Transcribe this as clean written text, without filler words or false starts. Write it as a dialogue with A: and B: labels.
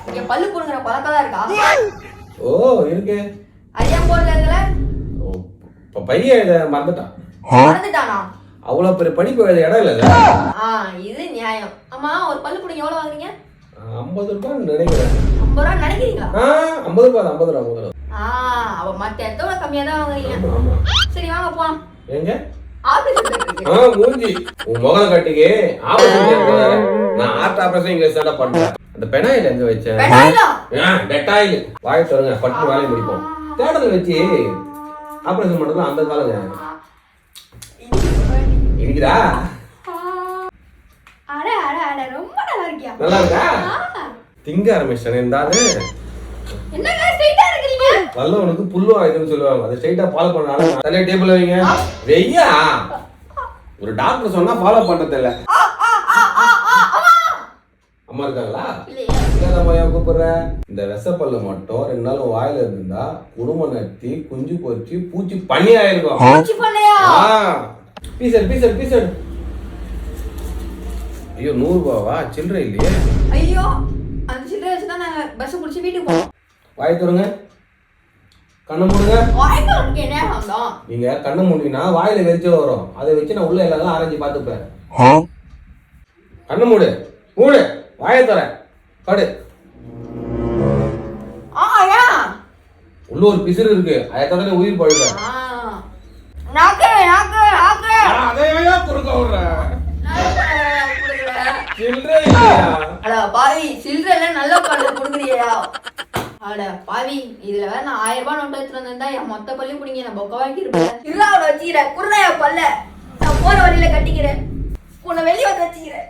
A: இங்க பல்லு புடுங்குற பழக்கம் தான் இருக்கா?
B: ஓ இருக்கு.
A: ஐயா போடுறதுல
B: இப்ப பையன் இதை மறந்துட்டான்.
A: மறந்துட்டானா?
B: அவ்வளவு பெரிய படிப்பு எழுத இடம் இல்ல.
A: இது நியாயம். ஆமா, ஒரு பல்லு புடுங்க எவ்வளவு வாங்குறீங்க?
B: 50 ரூபாய் நினைக்கிறேன்.
A: 50 ரூபாய் நினைக்கிறீங்களா?
B: 50 ரூபாய் 50 ரூபாய்.
A: அவ மத்த இடத்தோட கம்மியா தான் வாங்குறீங்க. சரி வாங்க போலாம்.
B: எங்க?
A: ஆபரேஷன்.
B: மூஞ்சி உன் முகம் கட்டிக்கு ஆபரேஷன். நான் ஆர்ட் ஆபரேஷன் இங்க ஸ்டார்ட் பண்றேன். அந்த பெனாயில் எங்க வச்சேன்? டெட்டாயில். வாய் தருங்க, பட்டு வேலையை முடிப்போம். தேடல வச்சு ஆபரேஷன் பண்றது அந்த காலங்க. இருக்குதா?
A: அட அட அட ரொம்ப நல்லா இருக்கியா?
B: நல்லா இருக்கா? திங்க ஆரம்பிச்சேன் இருந்தாரு.
A: என்னங்க ஸ்ட்ரைட்டா இருக்கீங்க?
B: வல்லவனுக்கு புல்லு ஆயுதம்னு சொல்லுவாங்க. அதை ஸ்ட்ரைட்டா ஃபாலோ பண்ணால தலைய டேபிள்ல வைங்க. வெய்யா. ஒரு டாக்டர் சொன்னா ஃபாலோ பண்றது இல்ல. அம்மா இருக்காங்களா? இல்லையா கூப்பிடுற. இந்த வெசப்பல்லு மட்டும் 2 நாள் வாயில இருந்தா குடும்பம் நட்டி குஞ்சு பொறிச்சு பூச்சி பண்ணி ஆயிருக்கும்.
A: பூச்சி பண்ணையா?
B: பீசர். ஐயோ 100 ரூபாவா? சில்லறை இல்லையே.
A: ஐயோ அந்த சில்லறை வச்சு தான் நாங்க பஸ் புடிச்சு வீட்டுக்கு போறோம்.
B: வாய் தருங்க. கண்ணை மூடுங்க.
A: வாய் தரக்கு என்ன வந்தோம்?
B: நீங்க கண்ணை மூடினா வாயில வெறிச்சு வரும். அதை வச்சு நான் உள்ள எல்லாம் ஆரஞ்சு பாத்துப்பேன். கண்ணை மூடு. வாயை தர படு. உள்ள ஒரு பிசிறு இருக்கு. அதை தடவை உயிர் பழுக்க. அதையா குறுக்க விடுற? சில்லறை இல்லையா?
A: அட பாவி, சில்லறை நல்ல பல்லு குடுக்குறியா? அட பாவி, இதுல வேற நான் 1000 ரூபாய் நோட்டு எடுத்துட்டு வந்திருந்தா என் மொத்த பல்லு குடிங்க நான் பொக்க வாங்கி இருப்பேன். இருடா அவளை வச்சுக்கிறேன். குடுறா பல்ல. நான் போற வழியில கட்டிக்கிறேன். உன்னை வெளியே வந்து வச்சுக்கிறேன்.